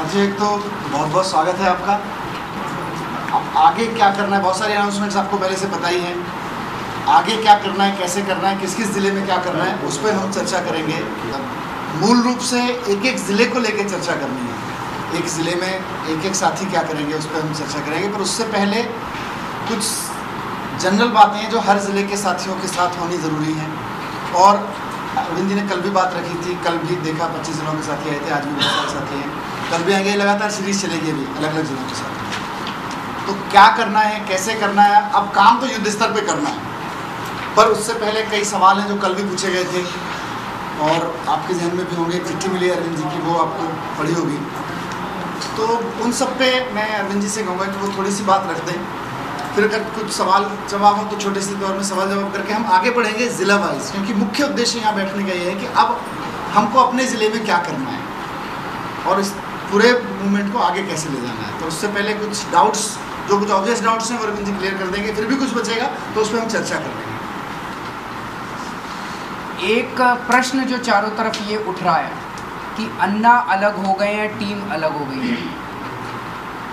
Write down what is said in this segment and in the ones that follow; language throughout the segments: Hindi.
जी एक तो बहुत बहुत स्वागत है आपका। अब आगे क्या करना है, बहुत सारे अनाउंसमेंट्स आपको पहले से पता ही हैं। आगे क्या करना है, कैसे करना है, किस किस ज़िले में क्या करना है, उस पर हम चर्चा करेंगे। मूल रूप से एक एक ज़िले को लेकर चर्चा करनी है। एक ज़िले में एक एक साथी क्या करेंगे उस पर हम चर्चा करेंगे, पर उससे पहले कुछ जनरल बातें हैं जो हर ज़िले के साथियों के साथ होनी ज़रूरी हैं। और अरविंद जी ने कल भी बात रखी थी, कल भी देखा 25 ज़िलों के साथी आए थे, आज भी बहुत सारे साथी हैं, कल भी आएंगे, लगातार सीरीज चलेगी अभी अलग अलग ज़िलों के साथ। तो क्या करना है, कैसे करना है, अब काम तो युद्ध स्तर पे करना है, पर उससे पहले कई सवाल हैं जो कल भी पूछे गए थे और आपके जहन में भी होंगे। एक चिट्ठी मिली अरविंद जी की, वो आपको पढ़ी होगी, तो उन सब पे मैं अरविंद जी से कहूँगा कि वो थोड़ी सी बात रख दें। फिर अगर कुछ सवाल जवाब हो तो छोटे से दौर में सवाल जवाब करके हम आगे बढ़ेंगे ज़िला वाइज, क्योंकि मुख्य उद्देश्य यहाँ बैठने का ये है कि अब हमको अपने ज़िले में क्या करना है और इस पूरे मूवमेंट को आगे कैसे ले जाना है। तो उससे पहले कुछ डाउट्स, जो कुछ ऑब्वियस डाउट्स हैं वो अरविंद जी क्लियर कर देंगे, फिर भी कुछ बचेगा तो उस पर हम चर्चा कर लेंगे। एक प्रश्न जो चारों तरफ ये उठ रहा है कि अन्ना अलग हो गए हैं, टीम अलग हो गई है।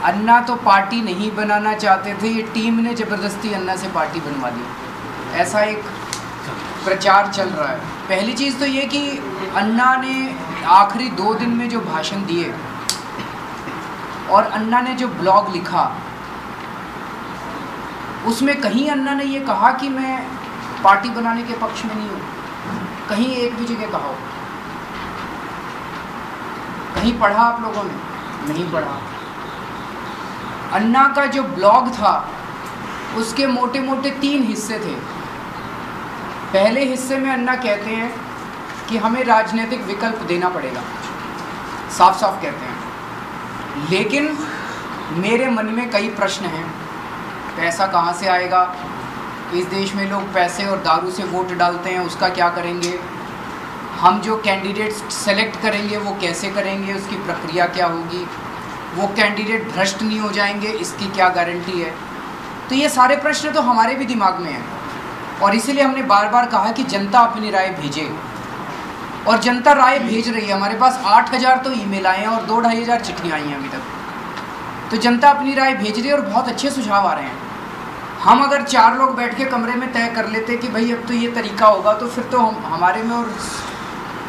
अन्ना तो पार्टी नहीं बनाना चाहते थे, ये टीम ने ज़बरदस्ती अन्ना से पार्टी बनवा दी, ऐसा एक प्रचार चल रहा है। पहली चीज़ तो ये कि अन्ना ने आखिरी 2 दिन में जो भाषण दिए और अन्ना ने जो ब्लॉग लिखा, उसमें कहीं अन्ना ने ये कहा कि मैं पार्टी बनाने के पक्ष में नहीं हूँ, कहीं एक भी जगह कहा हो? कहीं पढ़ा आप लोगों ने? नहीं पढ़ा। अन्ना का जो ब्लॉग था उसके मोटे मोटे 3 हिस्से थे। पहले हिस्से में अन्ना कहते हैं कि हमें राजनीतिक विकल्प देना पड़ेगा, साफ साफ कहते हैं। लेकिन मेरे मन में कई प्रश्न हैं। पैसा कहाँ से आएगा? इस देश में लोग पैसे और दारू से वोट डालते हैं, उसका क्या करेंगे? हम जो कैंडिडेट्स सेलेक्ट करेंगे वो कैसे करेंगे, उसकी प्रक्रिया क्या होगी? वो कैंडिडेट भ्रष्ट नहीं हो जाएंगे, इसकी क्या गारंटी है? तो ये सारे प्रश्न तो हमारे भी दिमाग में हैं और इसीलिए हमने बार बार कहा कि जनता अपनी राय भेजे, और जनता राय भेज रही है। हमारे पास 8000 तो ईमेल आए हैं और 2-2,500 चिट्ठियाँ आई हैं अभी तक। तो जनता अपनी राय भेज रही है और बहुत अच्छे सुझाव आ रहे हैं। हम अगर 4 लोग बैठ के कमरे में तय कर लेते कि भाई अब तो ये तरीका होगा, तो फिर तो हमारे में और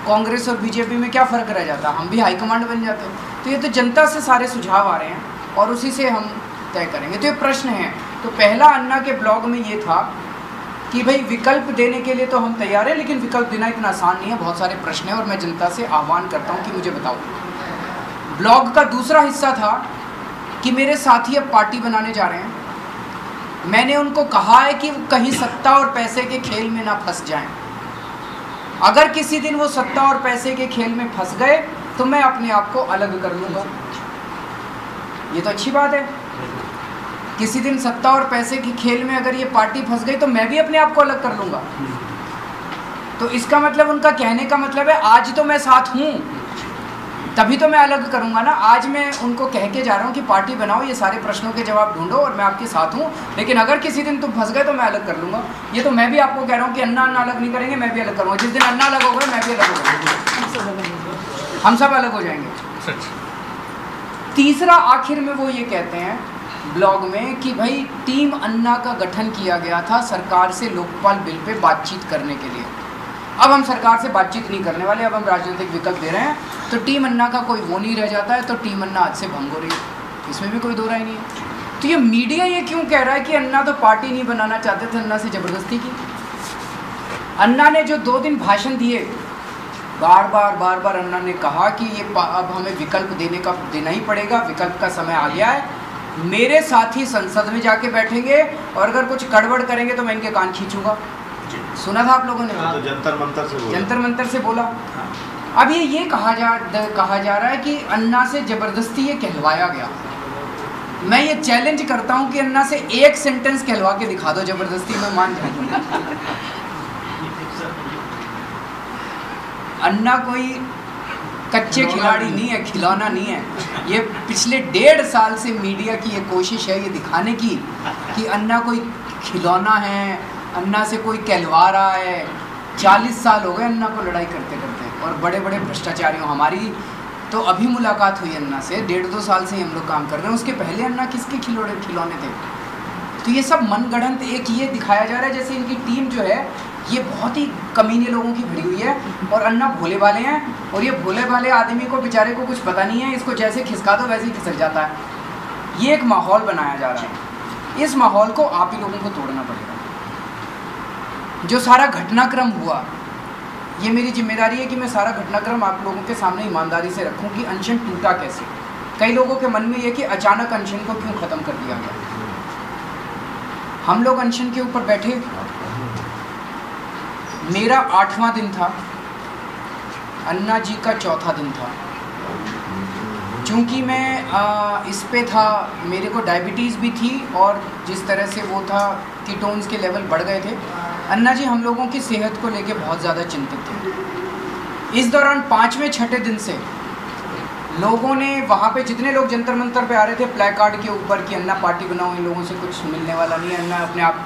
कांग्रेस और बीजेपी में क्या फ़र्क रह जाता, हम भी हाईकमांड बन जाते। तो ये तो जनता से सारे सुझाव आ रहे हैं और उसी से हम तय करेंगे। तो ये प्रश्न है। तो पहला अन्ना के ब्लॉग में ये था कि भाई विकल्प देने के लिए तो हम तैयार हैं, लेकिन विकल्प देना इतना आसान नहीं है, बहुत सारे प्रश्न हैं और मैं जनता से आह्वान करता हूँ कि मुझे बताओ। ब्लॉग का दूसरा हिस्सा था कि मेरे साथी अब पार्टी बनाने जा रहे हैं, मैंने उनको कहा है कि कहीं सत्ता और पैसे के खेल में ना फंस जाएं। अगर किसी दिन वो सत्ता और पैसे के खेल में फंस गए तो मैं अपने आप को अलग कर लूँगा। ये तो अच्छी बात है। किसी दिन सत्ता और पैसे के खेल में अगर ये पार्टी फंस गई तो मैं भी अपने आप को अलग कर लूँगा। तो इसका मतलब, उनका कहने का मतलब है आज तो मैं साथ हूँ, तभी तो मैं अलग करूँगा ना। आज मैं उनको कह के जा रहा हूँ कि पार्टी बनाओ, ये सारे प्रश्नों के जवाब ढूंढो और मैं आपके साथ हूँ, लेकिन अगर किसी दिन तुम फंस गए तो मैं अलग कर लूँगा। ये तो मैं भी आपको कह रहा हूँ कि अन्ना अलग नहीं करेंगे, मैं भी अलग करूँगा। जिस दिन अन्ना अलग हो गए मैं भी अलग हो जाऊँगा, हम सब अलग हो जाएंगे। तीसरा आखिर में वो ये कहते हैं ब्लॉग में कि भाई टीम अन्ना का गठन किया गया था सरकार से लोकपाल बिल पे बातचीत करने के लिए। अब हम सरकार से बातचीत नहीं करने वाले, अब हम राजनीतिक विकल्प दे रहे हैं। तो टीम अन्ना का कोई वो नहीं रह जाता है, तो टीम अन्ना आज से भंग हो रही है, इसमें भी कोई दो राय नहीं है। तो ये मीडिया ये क्यों कह रहा है कि अन्ना तो पार्टी नहीं बनाना चाहते थे, अन्ना से ज़बरदस्ती की? अन्ना ने जो 2 दिन भाषण दिए, बार बार अन्ना ने कहा कि ये अब हमें विकल्प देना ही पड़ेगा, विकल्प का समय आ गया है। मेरे साथी संसद में जाके बैठेंगे और अगर कुछ गड़बड़ करेंगे तो मैं इनके कान खींचूंगा। सुना था आप लोगों ने? तो जंतर मंतर से बोला। अब ये कहा जा रहा है कि अन्ना से ज़बरदस्ती ये कहलवाया गया। मैं ये चैलेंज करता हूँ कि अन्ना से एक सेंटेंस कहलवा के दिखा दो ज़बरदस्ती, मैं मान जाऊँगा। अन्ना कोई कच्चे खिलाड़ी नहीं है, खिलौना नहीं है। ये पिछले 1.5 साल से मीडिया की ये कोशिश है ये दिखाने की कि अन्ना कोई खिलौना है, अन्ना से कोई कहलवा रहा है। 40 साल हो गए अन्ना को लड़ाई करते करते और बड़े बड़े भ्रष्टाचारियों। हमारी तो अभी मुलाकात हुई अन्ना से, 1.5-2 साल से ही हम लोग काम कर रहे हैं। उसके पहले अन्ना किसके खिलौने थे? तो ये सब मनगढ़ंत एक ये दिखाया जा रहा है जैसे इनकी टीम जो है ये बहुत ही कमीने लोगों की भरी हुई है और अन्ना भोले वाले हैं, और ये भोले वाले आदमी को बेचारे को कुछ पता नहीं है, इसको जैसे खिसका दो वैसे ही खिसक जाता है। ये एक माहौल बनाया जा रहा है, इस माहौल को आप ही लोगों को तोड़ना पड़ेगा। जो सारा घटनाक्रम हुआ, ये मेरी जिम्मेदारी है कि मैं सारा घटनाक्रम आप लोगों के सामने ईमानदारी से रखूं कि अनशन टूटा कैसे। कई लोगों के मन में ये कि अचानक अनशन को क्यों ख़त्म कर दिया गया। हम लोग अनशन के ऊपर बैठे, मेरा 8वां दिन था, अन्ना जी का 4था दिन था। चूँकि मैं इस पे था, मेरे को डायबिटीज़ भी थी और जिस तरह से वो था कीटोन्स के लेवल बढ़ गए थे। अन्ना जी हम लोगों की सेहत को लेके बहुत ज़्यादा चिंतित थे। इस दौरान 5वें-6ठे दिन से लोगों ने वहाँ पे, जितने लोग जंतर मंतर पे आ रहे थे, प्ले कार्ड के ऊपर कि अन्ना पार्टी बनाओ, इन लोगों से कुछ मिलने वाला नहीं है, अन्ना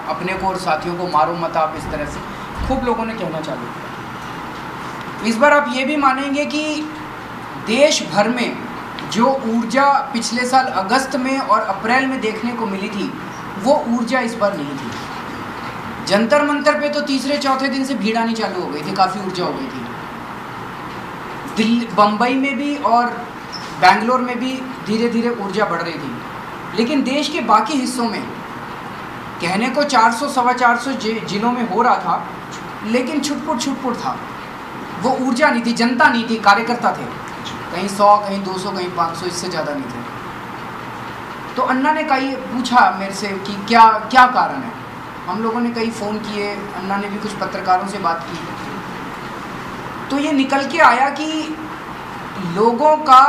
अपने को और साथियों को मारो मत आप, इस तरह से खूब लोगों ने कहना चालू किया। इस बार आप ये भी मानेंगे कि देश भर में जो ऊर्जा पिछले साल अगस्त में और अप्रैल में देखने को मिली थी, वो ऊर्जा इस बार नहीं थी। जंतर मंतर पे तो 3-4 दिन से भीड़ आनी चालू हो गई थी, काफ़ी ऊर्जा हो गई थी। दिल्ली, बम्बई में भी और बेंगलोर में भी धीरे धीरे ऊर्जा बढ़ रही थी, लेकिन देश के बाकी हिस्सों में कहने को 400-450 जिलों में हो रहा था, लेकिन छुटपुट था। वो ऊर्जा नहीं थी, जनता नहीं थी, कार्यकर्ता थे। कहीं 100, कहीं 200, कहीं 500, इससे ज़्यादा नहीं थे। तो अन्ना ने कई पूछा मेरे से कि क्या कारण है। हम लोगों ने कई फ़ोन किए, अन्ना ने भी कुछ पत्रकारों से बात की, तो ये निकल के आया कि लोगों का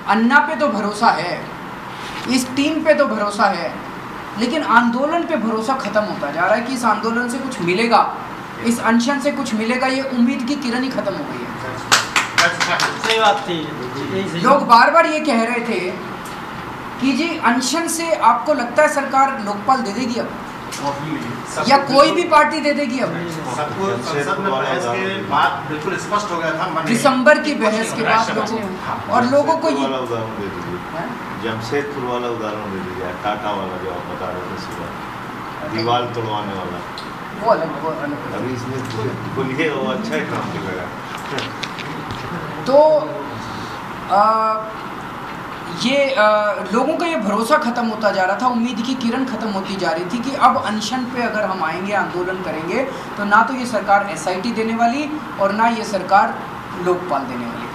अन्ना पे तो भरोसा है, इस टीम पे तो भरोसा है, लेकिन आंदोलन पे भरोसा ख़त्म होता जा रहा है कि इस आंदोलन से कुछ मिलेगा, इस अनशन से कुछ मिलेगा। ये उम्मीद की किरण ही ख़त्म हो गई है। सही बात थी। लोग बार बार ये कह रहे थे कि जी अनशन से आपको लगता है सरकार लोकपाल दे देगी अब, या कोई भी पार्टी दे देगी अब। सबको संसद में बहस के बाद बिल्कुल स्पष्ट हो गया था, दिसंबर की बहस के बाद लोगों, और लोगों को ये उदाहरण दे दीजिए, जमशेदपुर वाला उदाहरण दे दीजिए, टाटा वाला जो आप बता रहे थे सुबह, दीवार तोड़वाने वाला, वो अलग। अभी इसमें बोलिए वो अच्छा ही काम लगा। तो लोगों का ये भरोसा ख़त्म होता जा रहा था, उम्मीद की किरण ख़त्म होती जा रही थी कि अब अनशन पे अगर हम आएंगे, आंदोलन करेंगे, तो ना तो ये सरकार SIT देने वाली और ना ये सरकार लोकपाल देने वाली।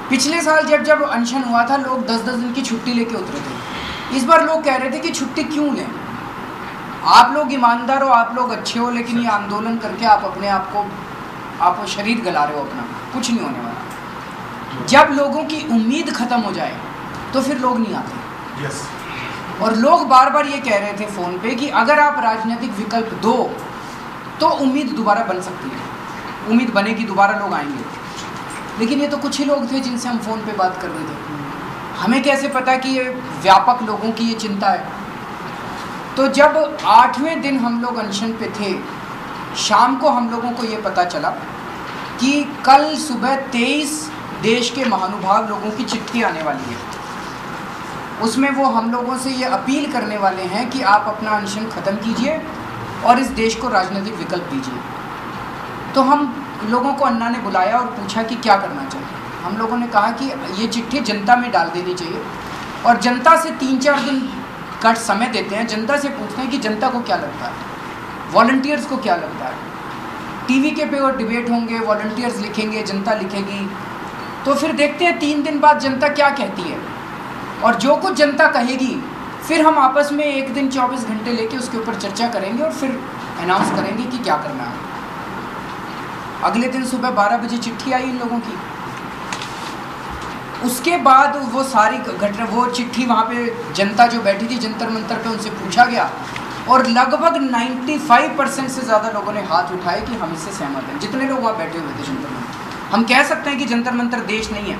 पिछले साल जब अनशन हुआ था, लोग 10-10 दिन की छुट्टी लेके उतरे थे। इस बार लोग कह रहे थे कि छुट्टी क्यों लें, आप लोग ईमानदार हो, आप लोग अच्छे हो, लेकिन ये आंदोलन करके आप अपने आप को शरीर गला रहे हो अपना, कुछ नहीं होने वाला। जब लोगों की उम्मीद ख़त्म हो जाए तो फिर लोग नहीं आते। यस। और लोग बार बार ये कह रहे थे फ़ोन पे कि अगर आप राजनीतिक विकल्प दो तो उम्मीद दोबारा बन सकती है, उम्मीद बनेगी, दोबारा लोग आएंगे। लेकिन ये तो कुछ ही लोग थे जिनसे हम फ़ोन पे बात कर रहे थे, हमें कैसे पता कि ये व्यापक लोगों की ये चिंता है। तो जब 8वें दिन हम लोग अनशन पे थे, शाम को हम लोगों को ये पता चला कि कल सुबह 23 देश के महानुभाव लोगों की चिट्ठी आने वाली है। उसमें वो हम लोगों से ये अपील करने वाले हैं कि आप अपना अनशन ख़त्म कीजिए और इस देश को राजनीतिक विकल्प दीजिए। तो हम लोगों को अन्ना ने बुलाया और पूछा कि क्या करना चाहिए। हम लोगों ने कहा कि ये चिट्ठी जनता में डाल देनी चाहिए और जनता से 3-4 दिन का समय देते हैं, जनता से पूछते हैं कि जनता को क्या लगता है, वॉलंटियर्स को क्या लगता है। टीवी के पे और डिबेट होंगे, वॉलंटियर्स लिखेंगे, जनता लिखेगी, तो फिर देखते हैं 3 दिन बाद जनता क्या कहती है। और जो कुछ जनता कहेगी फिर हम आपस में एक दिन 24 घंटे लेके उसके ऊपर चर्चा करेंगे और फिर अनाउंस करेंगे कि क्या करना है। अगले दिन सुबह 12 बजे चिट्ठी आई इन लोगों की। उसके बाद वो सारी घटना, वो चिट्ठी वहाँ पे जनता जो बैठी थी जंतर मंतर पे, उनसे पूछा गया और लगभग 95% से ज़्यादा लोगों ने हाथ उठाए कि हम इससे सहमत हैं। जितने लोग वहाँ बैठे हुए थे जंतर मंतर, हम कह सकते हैं कि जंतर मंतर देश नहीं है।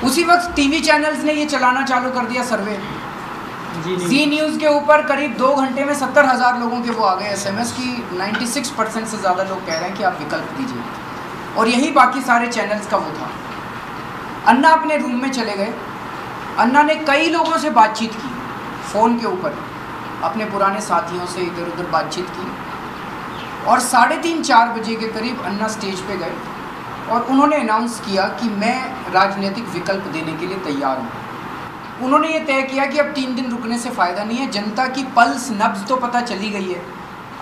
उसी वक्त टीवी चैनल्स ने ये चलाना चालू कर दिया सर्वे। जी न्यूज़ के ऊपर करीब 2 घंटे में 70,000 लोगों के वो आ गए SMS की 96% से ज़्यादा लोग कह रहे हैं कि आप विकल्प दीजिए। और यही बाकी सारे चैनल्स का वो था। अन्ना अपने रूम में चले गए। अन्ना ने कई लोगों से बातचीत की फ़ोन के ऊपर, अपने पुराने साथियों से इधर उधर बातचीत की, और 3:30-4 बजे के करीब अन्ना स्टेज पे गए और उन्होंने अनाउंस किया कि मैं राजनीतिक विकल्प देने के लिए तैयार हूँ। उन्होंने ये तय किया कि अब 3 दिन रुकने से फ़ायदा नहीं है, जनता की पल्स नब्ज़ तो पता चली गई है।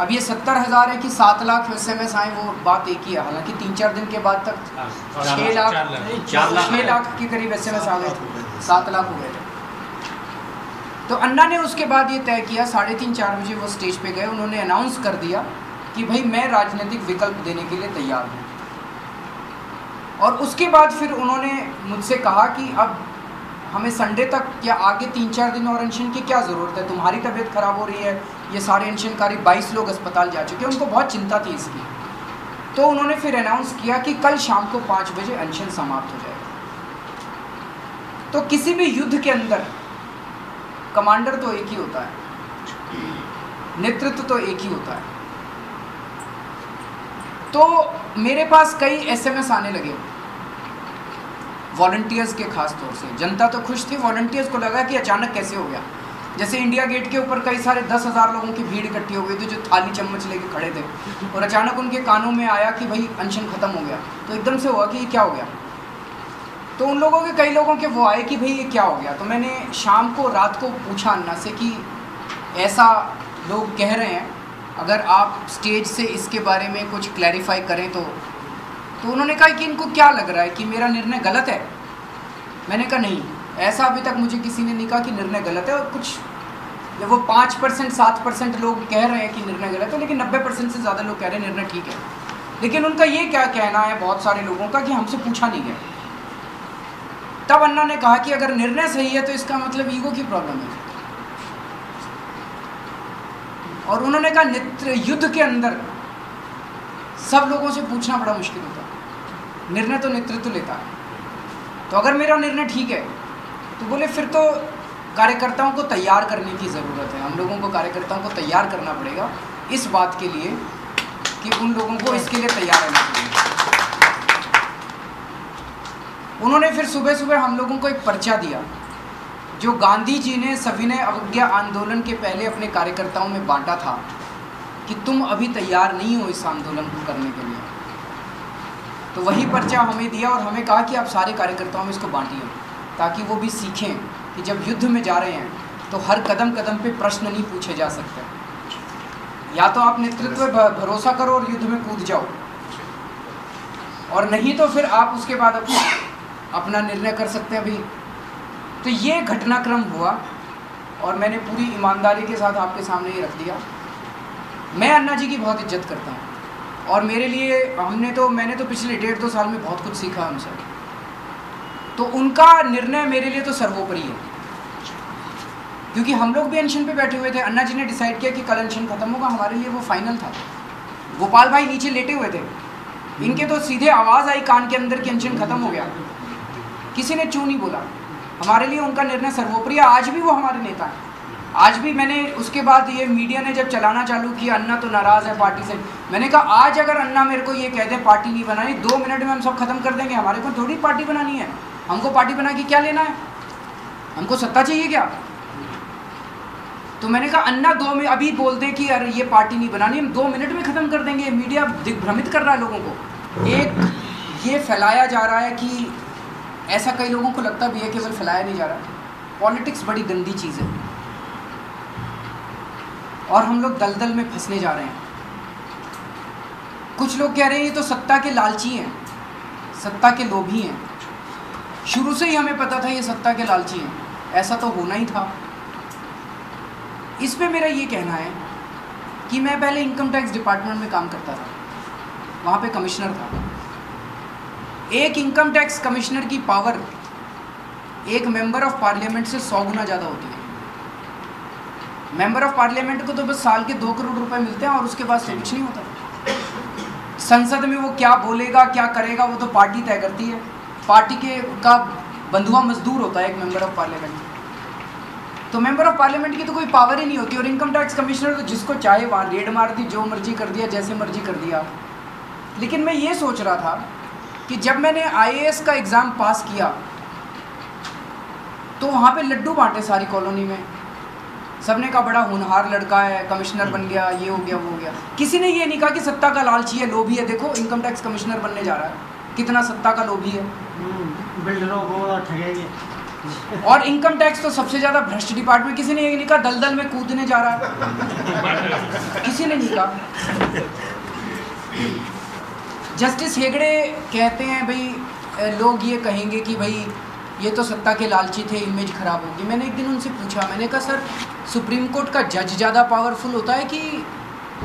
अब ये 70,000 है कि 7 लाख SMS आए, वो बात एक ही है। हालांकि 3-4 दिन के बाद तक 6 लाख के करीब SMS आ गए थे, 7 लाख हो गए थे। तो अन्ना ने उसके बाद ये तय किया, 3:30-4 बजे वो स्टेज पे गए, उन्होंने अनाउंस कर दिया कि भाई मैं राजनीतिक विकल्प देने के लिए तैयार हूँ। और उसके बाद फिर उन्होंने मुझसे कहा कि अब हमें संडे तक या आगे 3-4 दिन और अनशन की क्या ज़रूरत है, तुम्हारी तबीयत ख़राब हो रही है, ये सारे अनशनकारी 22 लोग अस्पताल जा चुके हैं, उनको बहुत चिंता थी इसकी। तो उन्होंने फिर अनाउंस किया कि कल शाम को 5 बजे अनशन समाप्त हो जाएगा। तो किसी भी युद्ध के अंदर कमांडर तो एक ही होता है, नेतृत्व तो एक ही होता है। तो मेरे पास कई SMS आने लगे वॉलंटियर्स के, खास तौर से। जनता तो खुश थी, वॉलंटियर्स को लगा कि अचानक कैसे हो गया। जैसे इंडिया गेट के ऊपर कई सारे 10,000 लोगों की भीड़ इकट्ठी हो गई थी जो थाली चम्मच लेके खड़े थे, और अचानक उनके कानों में आया कि भाई अनशन ख़त्म हो गया। तो एकदम से हुआ कि ये क्या हो गया। तो उन लोगों के, कई लोगों के वो आए कि भाई ये क्या हो गया। तो मैंने शाम को, रात को पूछा अन्ना से कि ऐसा लोग कह रहे हैं, अगर आप स्टेज से इसके बारे में कुछ क्लैरिफाई करें तो उन्होंने कहा कि इनको क्या लग रहा है कि मेरा निर्णय गलत है। मैंने कहा नहीं, ऐसा अभी तक मुझे किसी ने नहीं कहा कि निर्णय गलत है। और कुछ जब वो 5% 7% लोग कह रहे हैं कि निर्णय गलत है, लेकिन 90% से ज़्यादा लोग कह रहे हैं निर्णय ठीक है। लेकिन उनका ये क्या कहना है बहुत सारे लोगों का कि हमसे पूछा नहीं गया। तब अन्ना ने कहा कि अगर निर्णय सही है तो इसका मतलब ईगो की प्रॉब्लम है। और उन्होंने कहा युद्ध के अंदर सब लोगों से पूछना बड़ा मुश्किल होता है, निर्णय तो नेतृत्व लेता है। तो अगर मेरा निर्णय ठीक है तो बोले फिर तो कार्यकर्ताओं को तैयार करने की ज़रूरत है, हम लोगों को कार्यकर्ताओं को तैयार करना पड़ेगा इस बात के लिए कि उन लोगों को इसके लिए तैयार रहना चाहिए। उन्होंने फिर सुबह सुबह हम लोगों को एक पर्चा दिया जो गांधी जी ने सविनय अवज्ञा आंदोलन के पहले अपने कार्यकर्ताओं में बांटा था कि तुम अभी तैयार नहीं हो इस आंदोलन को करने के लिए। तो वही पर्चा हमें दिया और हमें कहा कि आप सारे कार्यकर्ताओं में इसको बांटिए, ताकि वो भी सीखें कि जब युद्ध में जा रहे हैं तो हर कदम कदम पे प्रश्न नहीं पूछे जा सकते। या तो आप नेतृत्व पर भरोसा करो और युद्ध में कूद जाओ, और नहीं तो फिर आप उसके बाद अपना निर्णय कर सकते हैं अभी। तो ये घटनाक्रम हुआ और मैंने पूरी ईमानदारी के साथ आपके सामने ये रख दिया। मैं अन्ना जी की बहुत इज्जत करता हूँ और मेरे लिए मैंने तो पिछले 1.5-2 साल में बहुत कुछ सीखा उनसे। तो उनका निर्णय मेरे लिए तो सर्वोपरि है, क्योंकि हम लोग भी अनशन पे बैठे हुए थे। अन्ना जी ने डिसाइड किया कि कल अनशन खत्म होगा, हमारे लिए वो फाइनल था। गोपाल भाई नीचे लेटे हुए थे, इनके तो सीधे आवाज़ आई कान के अंदर कि अनशन खत्म हो गया, किसी ने चू नहीं बोला। हमारे लिए उनका निर्णय सर्वोपरि है। आज भी वो हमारे नेता हैं। आज भी मैंने उसके बाद ये मीडिया ने जब चलाना चालू किया अन्ना तो नाराज़ है पार्टी से, मैंने कहा आज अगर अन्ना मेरे को ये कह दे पार्टी नहीं बनानी, 2 मिनट में हम सब खत्म कर देंगे। हमारे को थोड़ी पार्टी बनानी है, हमको पार्टी बना के क्या लेना है, हमको सत्ता चाहिए क्या। तो मैंने कहा अन्ना 2 में अभी बोल दें कि अरे ये पार्टी नहीं बनानी, हम 2 मिनट में ख़त्म कर देंगे। मीडिया दिग्भ्रमित कर रहा है लोगों को। एक ये फैलाया जा रहा है कि ऐसा कई लोगों को लगता भी है, केवल फैलाया नहीं जा रहा। पॉलिटिक्स बड़ी गंदी चीज़ है और हम लोग दलदल में फंसने जा रहे हैं। कुछ लोग कह रहे हैं ये तो सत्ता के लालची हैं, सत्ता के लोभी हैं। शुरू से ही हमें पता था ये सत्ता के लालची हैं, ऐसा तो होना ही था। इस पे मेरा ये कहना है कि मैं पहले इनकम टैक्स डिपार्टमेंट में काम करता था, वहाँ पे कमिश्नर था। एक इनकम टैक्स कमिश्नर की पावर एक मेंबर ऑफ पार्लियामेंट से 100 गुना ज़्यादा होती है। मेंबर ऑफ पार्लियामेंट को तो बस साल के 2 करोड़ रुपए मिलते हैं और उसके बाद से कुछ नहीं होता। संसद में वो क्या बोलेगा क्या करेगा वो तो पार्टी तय करती है। पार्टी का बंधुआ मजदूर होता है एक मेंबर ऑफ पार्लियामेंट। तो मेंबर ऑफ पार्लियामेंट की तो कोई पावर ही नहीं होती। और इनकम टैक्स कमिश्नर तो जिसको चाहे वहाँ रेड मार दी, जो मर्जी कर दिया, जैसे मर्जी कर दिया। लेकिन मैं ये सोच रहा था कि जब मैंने IAS का एग्ज़ाम पास किया तो वहाँ पे लड्डू बांटे सारी कॉलोनी में। सबने कहा बड़ा होनहार लड़का है, कमिश्नर बन गया, ये हो गया वो हो गया। किसी ने ये नहीं कहा कि सत्ता का लालची है, लोभी है। देखो इनकम टैक्स कमिश्नर बनने जा रहा है, कितना सत्ता का लोभी है। बिल्डरों को ठगेंगे। और इनकम टैक्स तो सबसे ज़्यादा भ्रष्ट डिपार्टमेंट। किसी ने ये नहीं कहा दलदल में कूदने जा रहा है, किसी ने नहीं कहा। जस्टिस हेगड़े कहते हैं भाई लोग ये कहेंगे कि भाई ये तो सत्ता के लालची थे, इमेज खराब होगी। मैंने एक दिन उनसे पूछा, मैंने कहा सर सुप्रीम कोर्ट का जज ज़्यादा पावरफुल होता है कि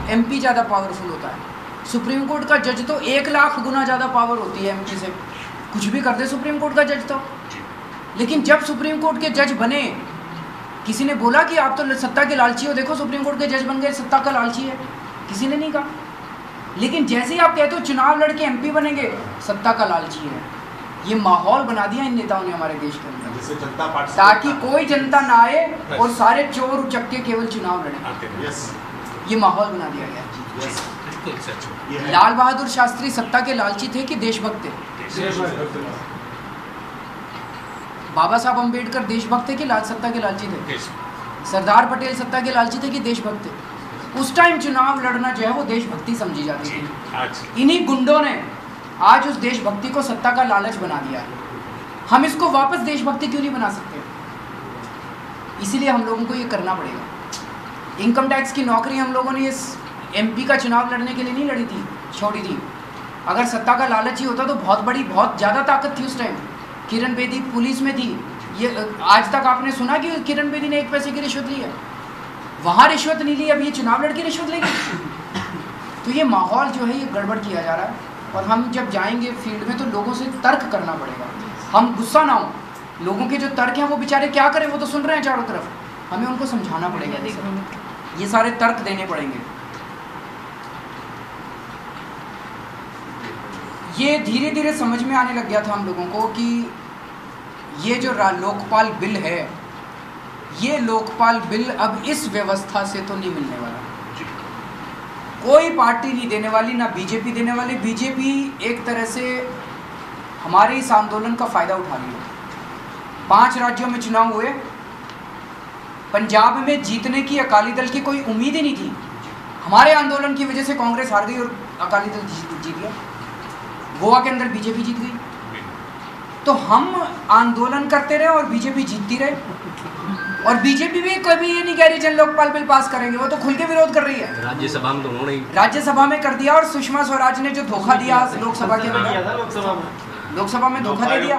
एमपी ज़्यादा पावरफुल होता है? सुप्रीम कोर्ट का जज तो 1 लाख गुना ज़्यादा पावर होती है एमपी से, कुछ भी कर दे सुप्रीम कोर्ट का जज तो। लेकिन जब सुप्रीम कोर्ट के जज बने, किसी ने बोला कि आप तो सत्ता के लालची हो, देखो सुप्रीम कोर्ट के जज बन गए, सत्ता का लालची है, किसी ने नहीं कहा। लेकिन जैसे ही आप कहते हो चुनाव लड़के एमपी बनेंगे, सत्ता का लालची है। ये माहौल बना दिया इन नेताओं ने हमारे देश के अंदर, ताकि कोई जनता ना आए और सारे चोर उचक्के केवल चुनाव लड़े। ये माहौल बना दिया गया। लाल बहादुर शास्त्री सत्ता के लालची थे कि देशभक्त थे? बाबा साहब अम्बेडकर देशभक्त थे कि सत्ता के लालची थे? सरदार पटेल सत्ता के लालची थे कि देशभक्त थे? उस टाइम चुनाव लड़ना जो है वो देशभक्ति समझी जाती थी। इन्हीं गुंडों ने आज उस देशभक्ति को सत्ता का लालच बना दिया है। हम इसको वापस देशभक्ति क्यों नहीं बना सकते? इसीलिए हम लोगों को ये करना पड़ेगा। इनकम टैक्स की नौकरी हम लोगों ने इस एमपी का चुनाव लड़ने के लिए नहीं लड़ी थी, छोड़ी थी। अगर सत्ता का लालच ही होता तो बहुत ज़्यादा ताकत थी उस टाइम। किरण बेदी पुलिस में थी, ये आज तक आपने सुना कि किरण बेदी ने 1 पैसे की रिश्वत ली है? वहाँ रिश्वत नहीं ली, अब ये चुनाव लड़के रिश्वत लेंगे। तो ये माहौल जो है ये गड़बड़ किया जा रहा है। और हम जब जाएंगे फील्ड में तो लोगों से तर्क करना पड़ेगा। हम गुस्सा ना हो, लोगों के जो तर्क हैं वो बेचारे क्या करें, वो तो सुन रहे हैं चारों तरफ, हमें उनको समझाना पड़ेगा, ये सारे तर्क देने पड़ेंगे। ये धीरे धीरे समझ में आने लग गया था हम लोगों को कि ये जो लोकपाल बिल है, ये लोकपाल बिल अब इस व्यवस्था से तो नहीं मिलने वाला। कोई पार्टी नहीं देने वाली, ना बीजेपी देने वाली। बीजेपी एक तरह से हमारे इस आंदोलन का फ़ायदा उठा लिया। 5 राज्यों में चुनाव हुए, पंजाब में जीतने की अकाली दल की कोई उम्मीद ही नहीं थी। हमारे आंदोलन की वजह से कांग्रेस हार गई और अकाली दल जीत गया। गोवा के अंदर बीजेपी जीत गई। तो हम आंदोलन करते रहे और बीजेपी जीतती रहे। और बीजेपी भी कभी ये नहीं कह रही जन लोकपाल बिल पास करेंगे, वो तो खुल के विरोध कर रही है। राज्यसभा में तो उन्होंने राज्यसभा में कर दिया। और सुषमा स्वराज ने जो धोखा दिया लोकसभा के अंदर, लोकसभा में धोखा दे दिया।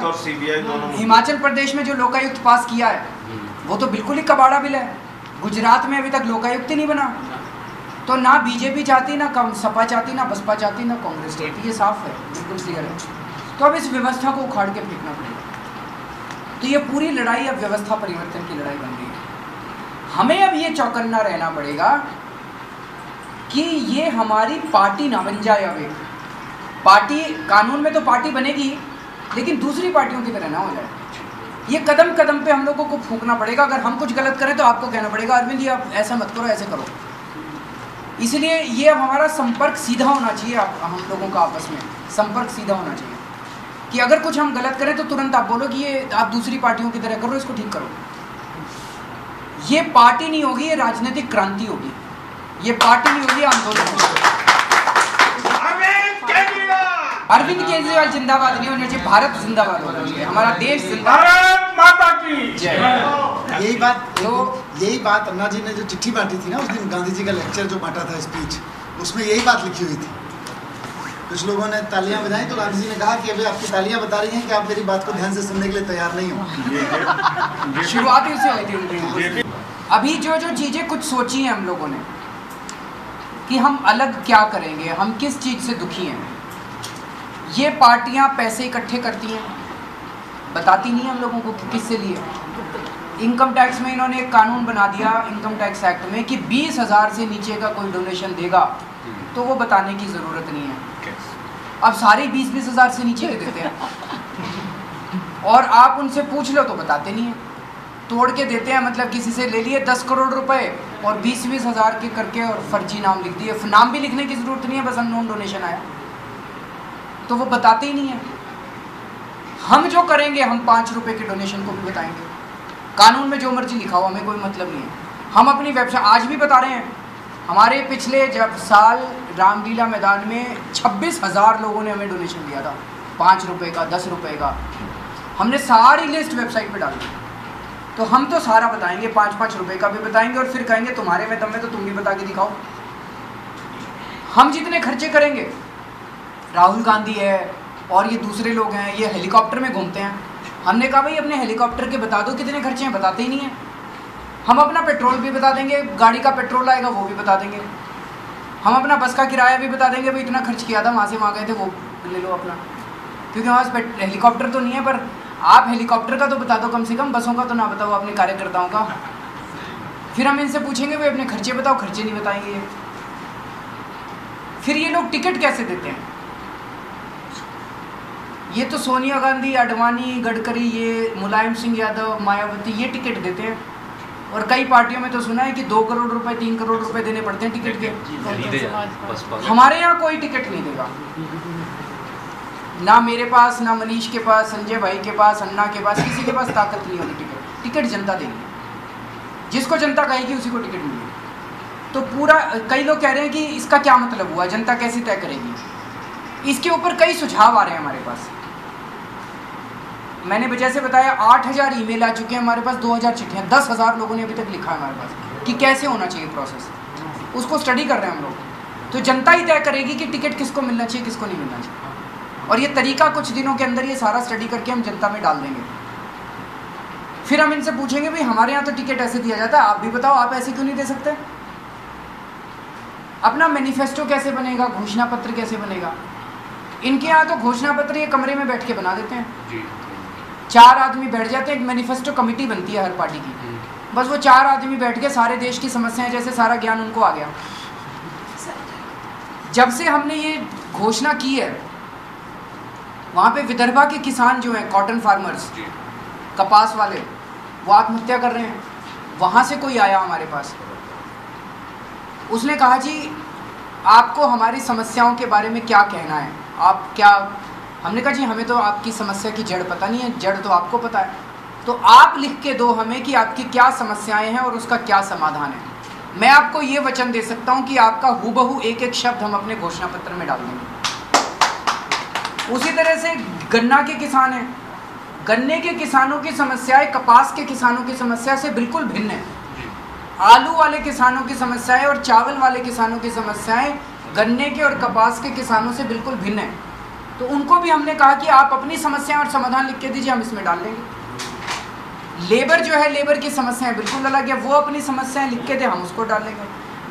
हिमाचल प्रदेश में जो लोकायुक्त पास किया है वो तो बिल्कुल ही कबाड़ा बिल है। गुजरात में अभी तक लोकायुक्त ही नहीं बना। तो ना बीजेपी चाहती, ना सपा चाहती, ना बसपा चाहती, ना कांग्रेस चाहती। ये साफ है, बिल्कुल क्लियर है। तो अब इस व्यवस्था को उखाड़ के फेंकना पड़ेगा। तो ये पूरी लड़ाई अब व्यवस्था परिवर्तन की लड़ाई बन गई है। हमें अब ये चौकन्ना रहना पड़ेगा कि ये हमारी पार्टी ना बन जाए। अब एक पार्टी, कानून में तो पार्टी बनेगी लेकिन दूसरी पार्टियों की तरह ना हो जाए। ये कदम कदम पे हम लोगों को फूंकना पड़ेगा। अगर हम कुछ गलत करें तो आपको कहना पड़ेगा अरविंद ये आप ऐसा मत करो, ऐसे करो। इसलिए ये अब हमारा संपर्क सीधा होना चाहिए। हम लोगों का आपस में संपर्क सीधा होना चाहिए कि अगर कुछ हम गलत करें तो तुरंत आप बोलो कि ये आप दूसरी पार्टियों की तरह करो, इसको ठीक करो। ये पार्टी नहीं होगी, ये राजनीतिक क्रांति होगी। ये पार्टी नहीं होगी, आंदोलन होगा। अरविंद केजरीवाल जिंदाबाद नहीं होना चाहिए, भारत जिंदाबाद होना चाहिए, हमारा देश जिंदाबाद, माता की जय। यही बात अन्ना जी ने जो चिट्ठी बांटी थी ना उस दिन, गांधी जी का लेक्चर जो बांटा था स्पीच, उसमें यही बात लिखी हुई थी। कुछ लोगों ने तालियां बजाई तो गांधी जी ने कहा कि अभी आपकी तालियां बता रही हैं कि आप मेरी बात को ध्यान से सुनने के लिए तैयार नहीं हो। शुरुआत ही उससे हुई थी उनकी। अभी जो जो चीज़ें कुछ सोची हैं हम लोगों ने कि हम अलग क्या करेंगे, हम किस चीज़ से दुखी हैं। ये पार्टियां पैसे इकट्ठे करती हैं, बताती नहीं हम लोगों को कि किससे लिए। इनकम टैक्स में इन्होंने एक कानून बना दिया, इनकम टैक्स एक्ट में, कि 20,000 से नीचे का कोई डोनेशन देगा तो वो बताने की ज़रूरत नहीं है। अब सारे 20,000 से नीचे के देते हैं और आप उनसे पूछ लो तो बताते नहीं हैं, तोड़ के देते हैं। मतलब किसी से ले लिए 10 करोड़ रुपए और 20,000 के करके और फर्जी नाम लिख दिए। नाम भी लिखने की ज़रूरत नहीं है, बस अननोन डोनेशन आया, तो वो बताते ही नहीं है। हम जो करेंगे, हम 5 रुपए के डोनेशन को भी बताएंगे, कानून में जो मर्जी लिखा हो, हमें कोई मतलब नहीं है। हम अपनी वेबसाइट आज भी बता रहे हैं, हमारे पिछले जब साल रामलीला मैदान में 26,000 लोगों ने हमें डोनेशन दिया था, 5 रुपये का, 10 रुपये का। हमने सारी लिस्ट वेबसाइट पे डाल दी। तो हम तो सारा बताएंगे, 5-5 रुपये का भी बताएंगे और फिर कहेंगे तुम्हारे में दम है तो तुम भी बता के दिखाओ। हम जितने खर्चे करेंगे, राहुल गांधी है और ये दूसरे लोग हैं, ये हेलीकॉप्टर में घूमते हैं। हमने कहा भाई अपने हेलीकॉप्टर के बता दो कितने खर्चे हैं, बताते ही नहीं हैं। हम अपना पेट्रोल भी बता देंगे, गाड़ी का पेट्रोल आएगा वो भी बता देंगे। हम अपना बस का किराया भी बता देंगे, भाई इतना खर्च किया था, वहाँ से वहाँ गए थे, वो ले लो अपना। क्योंकि वहाँ हेलीकॉप्टर तो नहीं है, पर आप हेलीकॉप्टर का तो बता दो कम से कम, बसों का तो ना बताओ अपने कार्यकर्ताओं का। फिर हम इनसे पूछेंगे भाई अपने खर्चे बताओ, खर्चे नहीं बताएंगे ये। फिर ये लोग टिकट कैसे देते हैं? ये तो सोनिया गांधी, आडवाणी, गडकरी, ये मुलायम सिंह यादव, मायावती, ये टिकट देते हैं। और कई पार्टियों में तो सुना है कि 2 करोड़ रुपए, 3 करोड़ रुपए देने पड़ते हैं टिकट के। हमारे यहाँ कोई टिकट नहीं देगा, ना मेरे पास, ना मनीष के पास, संजय भाई के पास, अन्ना के पास, किसी के पास ताकत नहीं होगी। टिकट जनता देगी, जिसको जनता कहेगी उसी को टिकट मिलेगी। तो पूरा, कई लोग कह रहे हैं कि इसका क्या मतलब हुआ, जनता कैसे तय करेगी? इसके ऊपर कई सुझाव आ रहे हैं हमारे पास। मैंने जैसे बताया 8,000 ईमेल आ चुके हैं हमारे पास, 2,000 चिट्ठियाँ, 10,000 लोगों ने अभी तक लिखा है हमारे पास कि कैसे होना चाहिए प्रोसेस। उसको स्टडी कर रहे हैं हम लोग। तो जनता ही तय करेगी कि टिकट किसको मिलना चाहिए, किसको नहीं मिलना चाहिए। और ये तरीका कुछ दिनों के अंदर ये सारा स्टडी करके हम जनता में डाल देंगे। फिर हम इनसे पूछेंगे भाई हमारे यहाँ तो टिकट ऐसे दिया जाता है, आप भी बताओ आप ऐसे क्यों नहीं दे सकते? अपना मैनिफेस्टो कैसे बनेगा, घोषणा पत्र कैसे बनेगा? इनके यहाँ तो घोषणा पत्र ये कमरे में बैठ के बना देते हैं। 4 आदमी बैठ जाते हैं, एक मैनिफेस्टो कमेटी बनती है हर पार्टी की, बस वो 4 आदमी बैठ के सारे देश की समस्याएं, जैसे सारा ज्ञान उनको आ गया। जब से हमने ये घोषणा की है, वहाँ पे विदर्भा के किसान जो हैं, कॉटन फार्मर्स, कपास वाले, वो आत्महत्या कर रहे हैं। वहाँ से कोई आया हमारे पास, उसने कहा जी आपको हमारी समस्याओं के बारे में क्या कहना है, आप क्या? हमने कहा जी हमें तो आपकी समस्या की जड़ पता नहीं है, जड़ तो आपको पता है, तो आप लिख के दो हमें कि आपकी क्या समस्याएं हैं और उसका क्या समाधान है। मैं आपको ये वचन दे सकता हूँ कि आपका हूबहू एक एक शब्द हम अपने घोषणा पत्र में डाल देंगे। उसी तरह से गन्ना के किसान हैं, गन्ने के किसानों की समस्याएं कपास के किसानों की समस्या से बिल्कुल भिन्न है। आलू वाले किसानों की समस्याएं और चावल वाले किसानों की समस्याएं गन्ने के और कपास के किसानों से बिल्कुल भिन्न है। तो उनको भी हमने कहा कि आप अपनी समस्याएं और समाधान लिख के दीजिए, हम इसमें डाल देंगे। लेबर जो है, लेबर की समस्याएं बिल्कुल अलग है, वो अपनी समस्याएं लिख के दे, हम उसको डाल देंगे।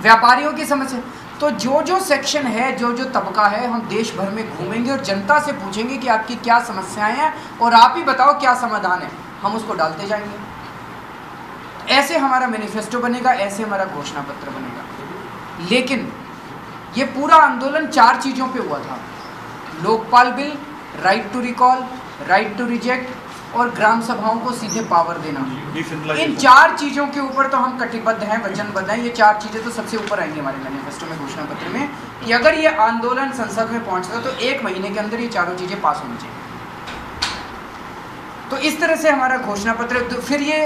व्यापारियों की समस्या, तो जो जो सेक्शन है, जो जो तबका है, हम देश भर में घूमेंगे और जनता से पूछेंगे कि आपकी क्या समस्याएं हैं और आप ही बताओ क्या समाधान है, हम उसको डालते जाएंगे। ऐसे हमारा मैनिफेस्टो बनेगा, ऐसे हमारा घोषणा पत्र बनेगा। लेकिन ये पूरा आंदोलन 4 चीज़ों पे हुआ था: Lokpal bill, right to recall, right to reject और ग्राम सभाओं को सीधे पावर देना। इन 4 चीज़ों के ऊपर तो हम कटिबद्ध हैं, वचनबद्ध हैं। ये 4 चीज़ें तो सबसे ऊपर आएंगी हमारे मैनिफेस्टो में, घोषणा पत्र में, कि अगर ये आंदोलन संसद में पहुंचता तो 1 महीने के अंदर ये 4 चीज़ें पास होनी चाहिए। तो इस तरह से हमारा घोषणा पत्र। तो फिर ये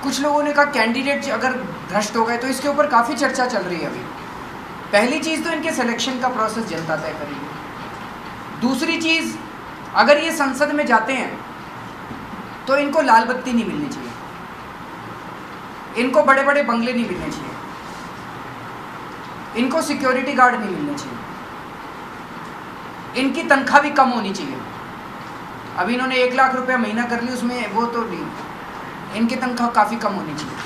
कुछ लोगों ने कहा कैंडिडेट अगर भ्रष्ट हो गए, तो इसके ऊपर काफ़ी चर्चा चल रही है अभी। पहली चीज़ तो इनके सिलेक्शन का प्रोसेस जनता तय करेगी। दूसरी चीज़, अगर ये संसद में जाते हैं तो इनको लाल बत्ती नहीं मिलनी चाहिए, इनको बड़े बड़े बंगले नहीं मिलने चाहिए, इनको सिक्योरिटी गार्ड नहीं मिलने चाहिए, इनकी तनख्वाह भी कम होनी चाहिए। अभी इन्होंने 1 लाख रुपया महीना कर ली, उसमें वो तो नहीं, इनकी तनख्वाह काफ़ी कम होनी चाहिए।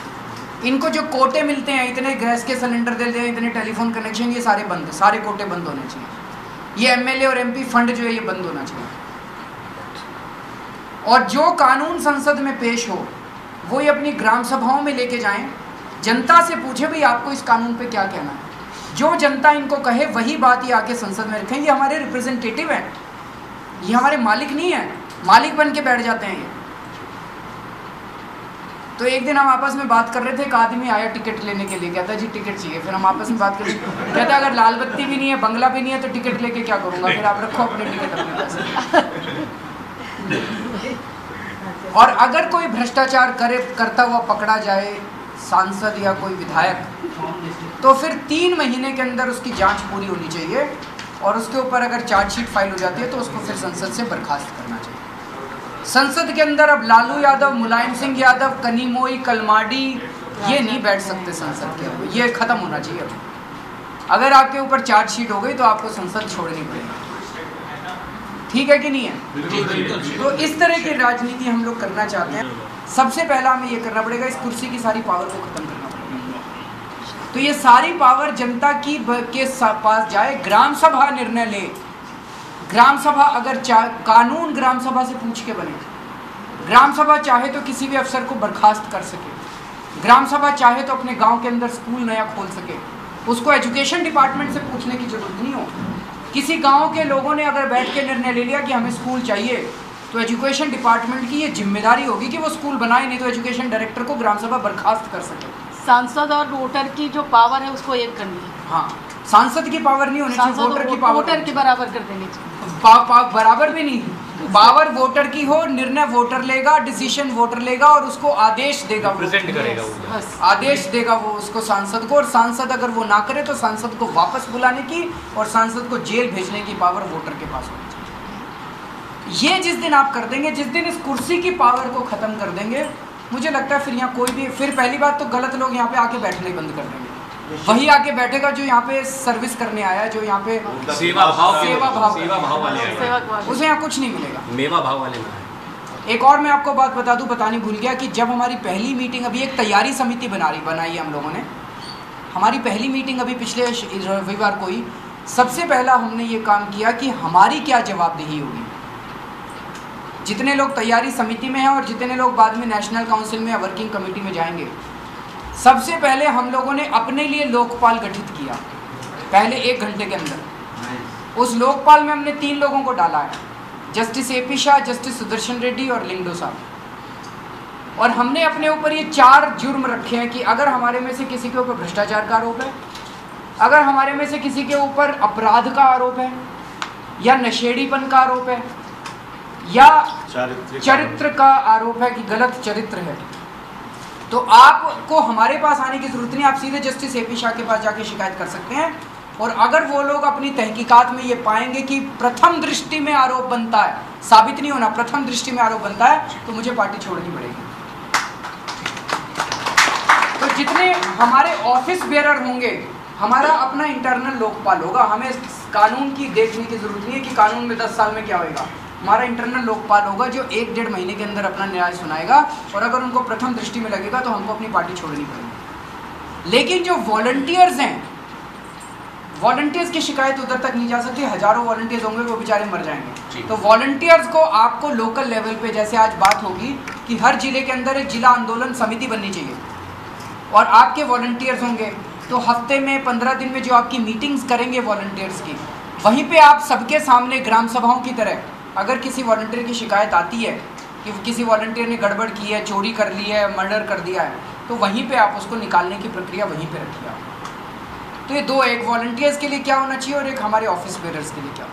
इनको जो कोटे मिलते हैं, इतने गैस के सिलेंडर दे दें, इतने टेलीफोन कनेक्शन, ये सारे बंद, सारे कोटे बंद होने चाहिए। ये एमएलए और एमपी फंड जो है ये बंद होना चाहिए। और जो कानून संसद में पेश हो वो ये अपनी ग्राम सभाओं में लेके जाएं, जनता से पूछे भाई आपको इस कानून पे क्या कहना है। जो जनता इनको कहे वही बात ये आके संसद में रखें। ये हमारे रिप्रेजेंटेटिव हैं, ये हमारे मालिक नहीं है, मालिक बन के बैठ जाते हैं ये। तो एक दिन हम आपस में बात कर रहे थे, एक आदमी आया टिकट लेने के लिए, कहता जी टिकट चाहिए। फिर हम आपस में बात कर, कहता अगर लाल बत्ती भी नहीं है, बंगला भी नहीं है, तो टिकट लेके क्या करूँगा? फिर आप रखो अपने टिकट अपने पास। और अगर कोई भ्रष्टाचार करता हुआ पकड़ा जाए, सांसद या कोई विधायक, तो फिर 3 महीने के अंदर उसकी जांच पूरी होनी चाहिए और उसके ऊपर अगर चार्जशीट फाइल हो जाती है तो उसको फिर संसद से बर्खास्त करना चाहिए। संसद के अंदर अब लालू यादव, मुलायम सिंह यादव, कनीमोई, कलमाडी ये नहीं बैठ सकते संसद के अंदर, ये खत्म होना चाहिए। अब अगर आपके ऊपर चार्जशीट हो गई तो आपको संसद छोड़नी पड़ेगी। ठीक है कि नहीं है? तो इस तरह की राजनीति हम लोग करना चाहते हैं। सबसे पहला हमें ये करना पड़ेगा, इस कुर्सी की सारी पावर को खत्म करना पड़ेगा। तो ये सारी पावर जनता की के पास जाए, ग्राम सभा निर्णय ले। ग्राम सभा अगर कानून ग्राम सभा से पूछ के बने, ग्राम सभा चाहे तो किसी भी अफसर को बर्खास्त कर सके, ग्राम सभा चाहे तो अपने गांव के अंदर स्कूल नया खोल सके, उसको एजुकेशन डिपार्टमेंट से पूछने की जरूरत नहीं हो। किसी गांव के लोगों ने अगर बैठ के निर्णय ले लिया कि हमें स्कूल चाहिए, तो एजुकेशन डिपार्टमेंट की ये जिम्मेदारी होगी कि वो स्कूल बनाए, नहीं तो एजुकेशन डायरेक्टर को ग्राम सभा बर्खास्त कर सके। सांसद और वोटर की जो पावर है उसको एक करनी है। हाँ, सांसद की पावर नहीं होनी चाहिए, वोटर की पावर, वोटर के बराबर कर देनी चाहिए। बराबर भी नहीं, पावर वोटर की हो, निर्णय वोटर लेगा, डिसीजन वोटर लेगा और उसको आदेश देगा, प्रेजेंट करेगा वो, आदेश देगा वो उसको सांसद को, और सांसद अगर वो ना करे तो सांसद को वापस बुलाने की और सांसद को जेल भेजने की पावर वोटर के पास होनी चाहिए। ये जिस दिन आप कर देंगे, जिस दिन इस कुर्सी की पावर को खत्म कर देंगे, मुझे लगता है फिर यहाँ कोई भी, फिर पहली बात तो गलत लोग यहाँ पे आके बैठने बंद कर देंगे। वही आके बैठेगा जो यहाँ पे सर्विस करने आया, जो यहाँ पे सेवा भाव वाले, उसे यहाँ कुछ नहीं मिलेगा, मेवा भाव वाले में। एक और मैं आपको बात बता दूं, बतानी भूल गया कि जब हमारी पहली मीटिंग, अभी एक तैयारी समिति बनाई है हम लोगों ने, हमारी पहली मीटिंग अभी पिछले रविवार को ही, सबसे पहला हमने ये काम किया कि हमारी क्या जवाबदेही होगी। जितने लोग तैयारी समिति में हैं और जितने लोग बाद में नेशनल काउंसिल में या वर्किंग कमेटी में जाएंगे, सबसे पहले हम लोगों ने अपने लिए लोकपाल गठित किया पहले 1 घंटे के अंदर। उस लोकपाल में हमने 3 लोगों को डाला है, justice AP Shah, justice Sudarshan Reddy और लिंगडो साहब। और हमने अपने ऊपर ये 4 जुर्म रखे हैं कि अगर हमारे में से किसी के ऊपर भ्रष्टाचार का आरोप है, अगर हमारे में से किसी के ऊपर अपराध का आरोप है, या नशेड़ीपन का आरोप है, या चरित्र का आरोप है कि गलत चरित्र है, तो आपको हमारे पास आने की जरूरत नहीं, आप सीधे जस्टिस AP शाह के पास जाके शिकायत कर सकते हैं। और अगर वो लोग अपनी तहकीकात में ये पाएंगे कि प्रथम दृष्टि में आरोप बनता है, साबित नहीं होना, प्रथम दृष्टि में आरोप बनता है, तो मुझे पार्टी छोड़नी पड़ेगी। तो जितने हमारे ऑफिस बेरर होंगे, हमारा अपना इंटरनल लोकपाल होगा, हमें कानून की देखने की जरूरत नहीं है कि कानून में 10 साल में क्या होगा। हमारा इंटरनल लोकपाल होगा जो 1-1.5 महीने के अंदर अपना न्याय सुनाएगा, और अगर उनको प्रथम दृष्टि में लगेगा तो हमको अपनी पार्टी छोड़नी पड़ेगी। लेकिन जो वॉलंटियर्स हैं, वॉलंटियर्स की शिकायत उधर तक नहीं जा सकती, हजारों वॉलंटियर्स होंगे, वो बेचारे मर जाएंगे। तो वॉलंटियर्स को आपको लोकल लेवल पे, जैसे आज बात होगी कि हर जिले के अंदर एक जिला आंदोलन समिति बननी चाहिए, और आपके वॉलंटियर्स होंगे, तो हफ्ते में 15 दिन में जो आपकी मीटिंग्स करेंगे वॉलंटियर्स की, वहीं पे आप सबके सामने ग्राम सभाओं की तरह, अगर किसी वॉलंटियर की शिकायत आती है कि किसी वॉलंटियर ने गड़बड़ की है, चोरी कर ली है, मर्डर कर दिया है, तो वहीं पे आप उसको निकालने की प्रक्रिया वहीं पे रखिए आप। तो ये 2, एक वॉलंटियर्स के लिए क्या होना चाहिए और एक हमारे ऑफिस बेरर्स के लिए क्या।